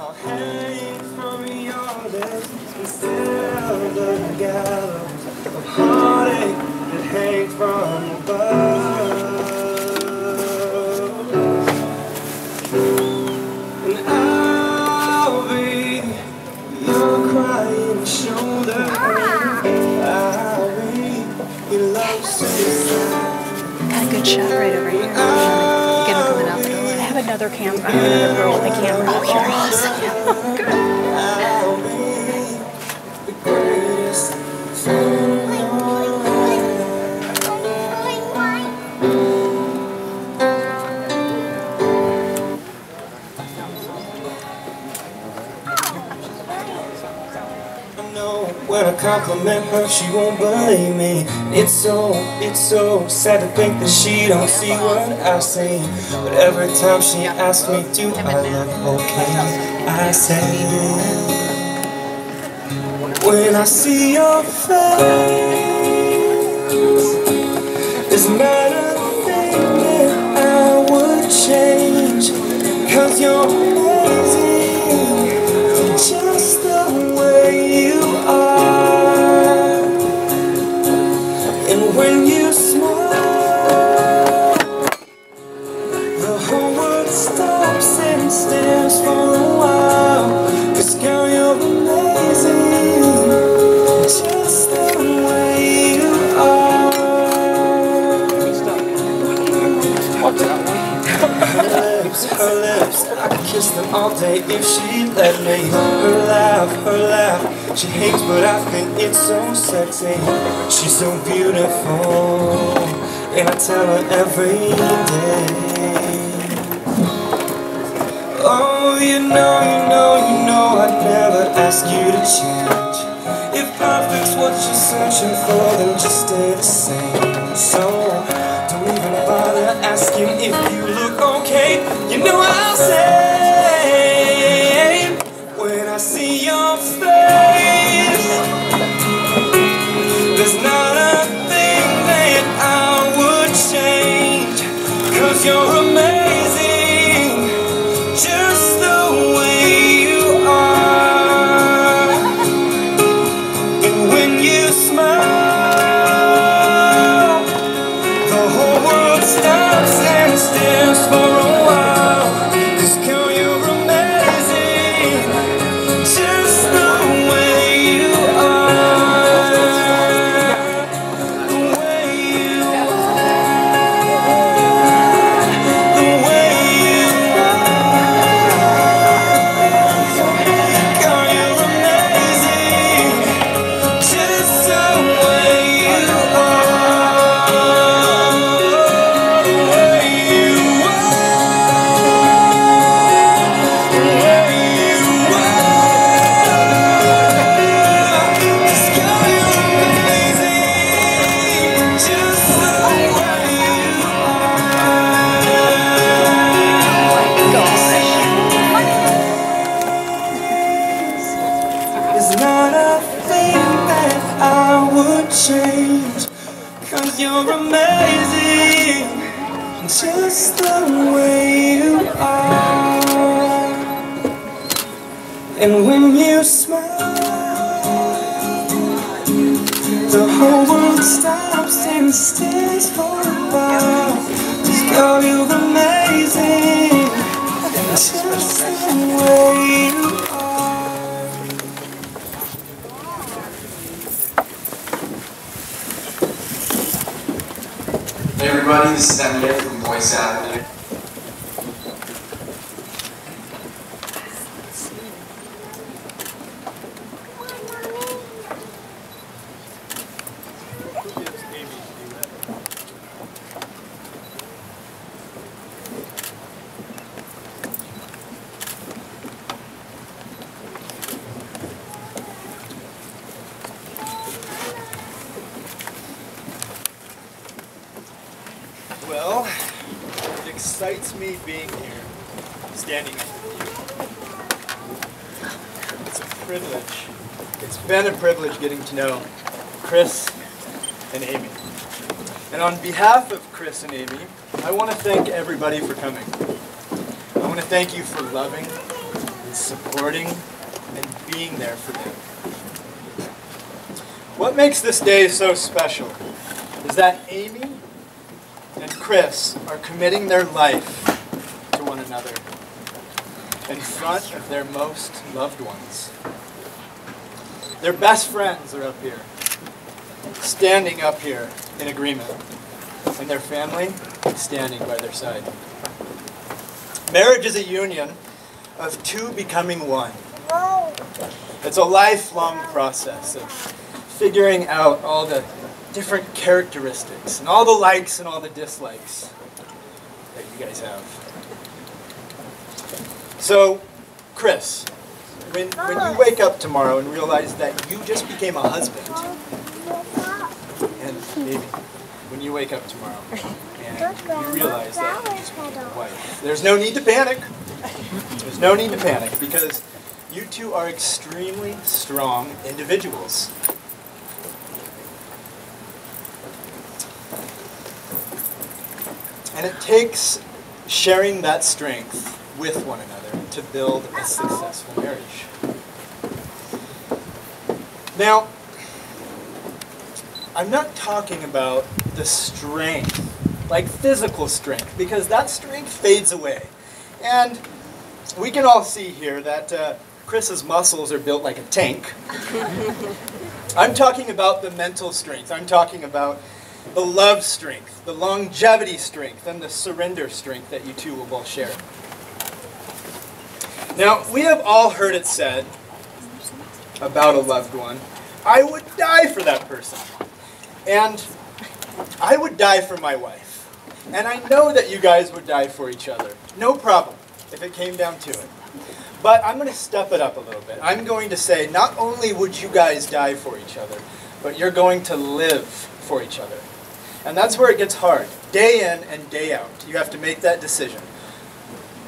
I'll hang from your lips instead of the gallows of heartache that hangs from above. And I'll be your crying shoulder. I'll be your love suicide. Got a good shot right over here. Get him coming out the door. I have another camera. I have another girl with a camera. Oh, you're awesome. Good. I'll be the greatest fan of your life. I know when I compliment her, she won't believe me. It's so sad to think that she don't see what I see. But every time she asks me, do I look okay? I say, when I see your face, there's not a thing that I would change. 'Cause you're amazing, just the way you are. And when you smile, the whole world stops and stares for a while. 'Cause girl, you're amazing, just the way you are. Her lips, I could kiss them all day if she'd let me. Her laugh, she hates but I think it's so sexy. She's so beautiful, and I tell her every day. Oh, you know, I'd never ask you to change. If perfect's what you're searching for, then just stay the same. So don't even bother asking if you look okay. You know I'll say, when I see your face, there's not a thing that I would change. 'Cause you're amazing, just the way you are. And when you smile, the whole world stops and stares for a while. 'Cause girl, you're amazing, just the way you are. The way you are. The way you are. Girl, you're amazing, just the way you are. The way you are. The way you are. 'Cause girl, you're amazing, just the way you are. There's not a thing that I would change. 'Cause you're amazing, just the way you are. And when you smile, the whole world stops and stares for a while. 'Cause girl, you're amazing, just the way you are. Hey everybody, this is Amie from Voice Avenue. Well, it excites me being here, standing with you. It's a privilege. It's been a privilege getting to know Chris and Amie. And on behalf of Chris and Amie, I want to thank everybody for coming. I want to thank you for loving, in supporting and being there for them. What makes this day so special is that Amie and Chris are committing their life to one another in front of their most loved ones. Their best friends are up here, standing up here in agreement, and their family standing by their side. Marriage is a union of two becoming one. It's a lifelong process of figuring out all the different characteristics and all the likes and all the dislikes that you guys have. So, Chris, when you wake up tomorrow and realize that you just became a husband, and maybe when you wake up tomorrow and you realize that you just became a wife, there's no need to panic. There's no need to panic because you two are extremely strong individuals. And it takes sharing that strength with one another to build a successful marriage. Now, I'm not talking about the strength, like physical strength, because that strength fades away. And we can all see here that Chris's muscles are built like a tank. I'm talking about the mental strength. I'm talking about the love strength, the longevity strength, and the surrender strength that you two will both share. Now, we have all heard it said about a loved one, I would die for that person. And I would die for my wife. And I know that you guys would die for each other. No problem, if it came down to it. But I'm going to step it up a little bit. I'm going to say, not only would you guys die for each other, but you're going to live for each other. And that's where it gets hard. Day in and day out, you have to make that decision.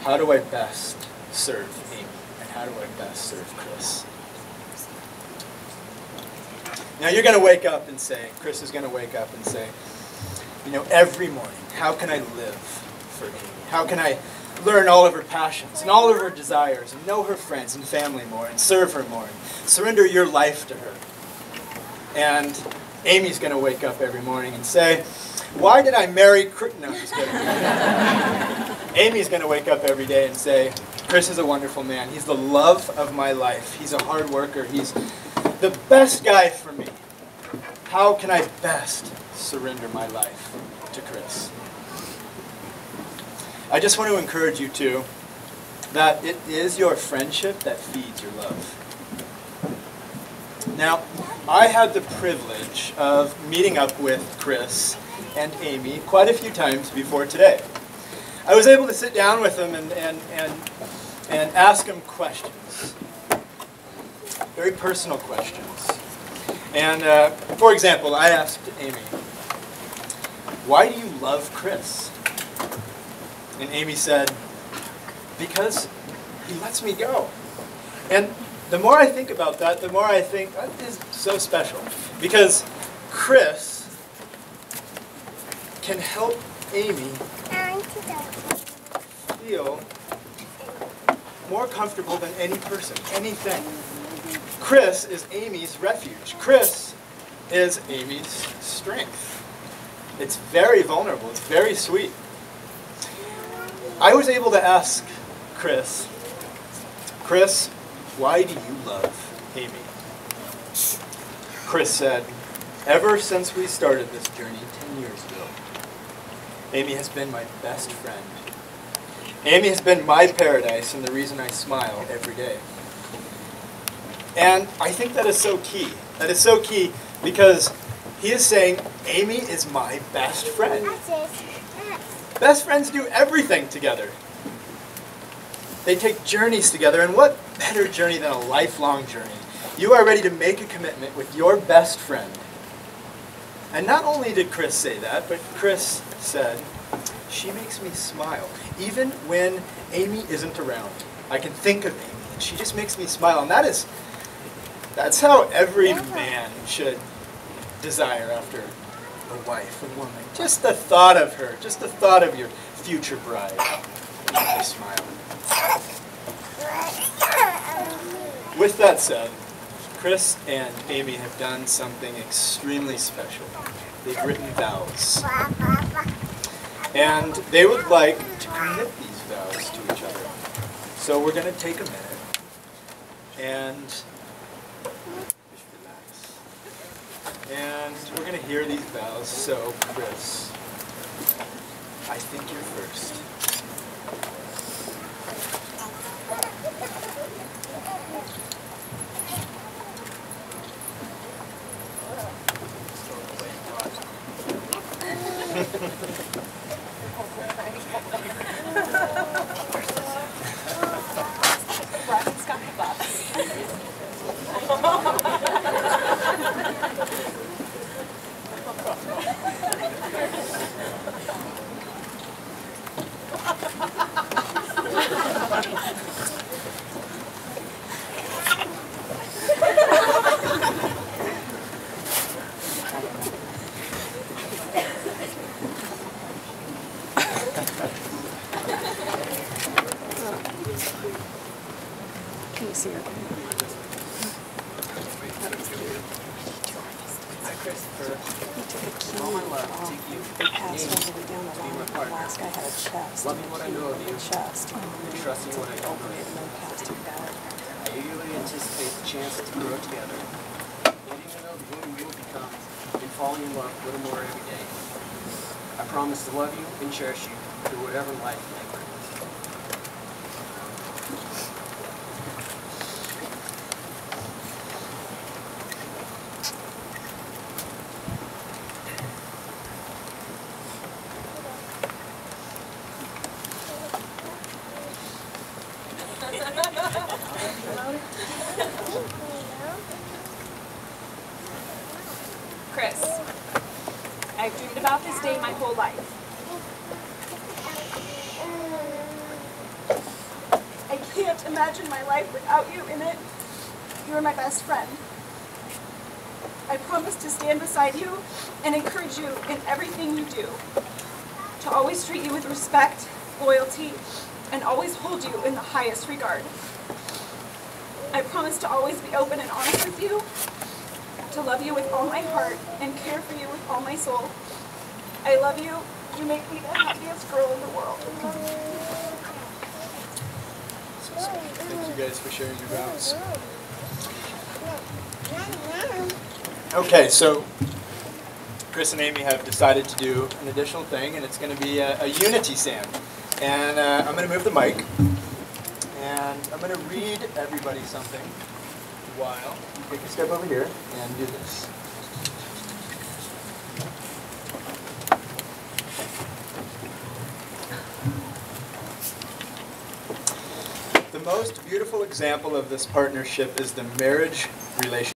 How do I best serve Amie? And how do I best serve Chris? Now you're going to wake up and say, Chris is going to wake up and say, you know, every morning, how can I live for Amie? How can I learn all of her passions and all of her desires and know her friends and family more and serve her more and surrender your life to her? And Amie's going to wake up every morning and say, why did I marry Chris? No, just kidding. Amie's going to wake up every day and say, Chris is a wonderful man. He's the love of my life. He's a hard worker. He's the best guy for me. How can I best surrender my life to Chris? I just want to encourage you too that it is your friendship that feeds your love. Now, I had the privilege of meeting up with Chris and Amie quite a few times before today. I was able to sit down with them and ask them questions, very personal questions. And for example, I asked Amie, why do you love Chris? And Amie said, because he lets me go. And the more I think about that, the more I think that is so special. Because Chris can help Amie feel more comfortable than any person, anything. Chris is Amie's refuge. Chris is Amie's strength. It's very vulnerable. It's very sweet. I was able to ask Chris, why do you love Amie? Chris said, ever since we started this journey 10 years ago, Amie has been my best friend. Amie has been my paradise and the reason I smile every day. And I think that is so key. That is so key because he is saying, Amie is my best friend. Best friends do everything together. They take journeys together, and what better journey than a lifelong journey? You are ready to make a commitment with your best friend. And not only did Chris say that, but Chris said, she makes me smile. Even when Amie isn't around, I can think of Amie, and she just makes me smile. And that's how every man should desire after a wife, a woman. Just the thought of her, just the thought of your future bride. Makes me smile. With that said, Chris and Amie have done something extremely special. They've written vows. And they would like to commit these vows to each other. So we're going to take a minute and just relax. And we're going to hear these vows. So, Chris, I think you're first. Can you see her? He took a key off and passed all the way down the line. The last guy had a chest. Love me what I know of you. Chest. And trust me what I don't Open it and then passed him back. I eagerly anticipate the chance to grow together, getting to know who we will become, and falling in love a little more every day. I promise to love you and cherish you through whatever life may bring. Chris, I've dreamed about this day my whole life. I can't imagine my life without you in it. You're my best friend. I promise to stand beside you and encourage you in everything you do. To always treat you with respect, loyalty, and always hold you in the highest regard. I promise to always be open and honest with you, to love you with all my heart and care for you with all my soul. I love you. You make me the happiest girl in the world. Thank you guys for sharing your vows. Okay, so Chris and Amie have decided to do an additional thing, and it's going to be a unity sand. And I'm going to move the mic, and I'm going to read everybody something while you take a step over here and do this. The most beautiful example of this partnership is the marriage relationship.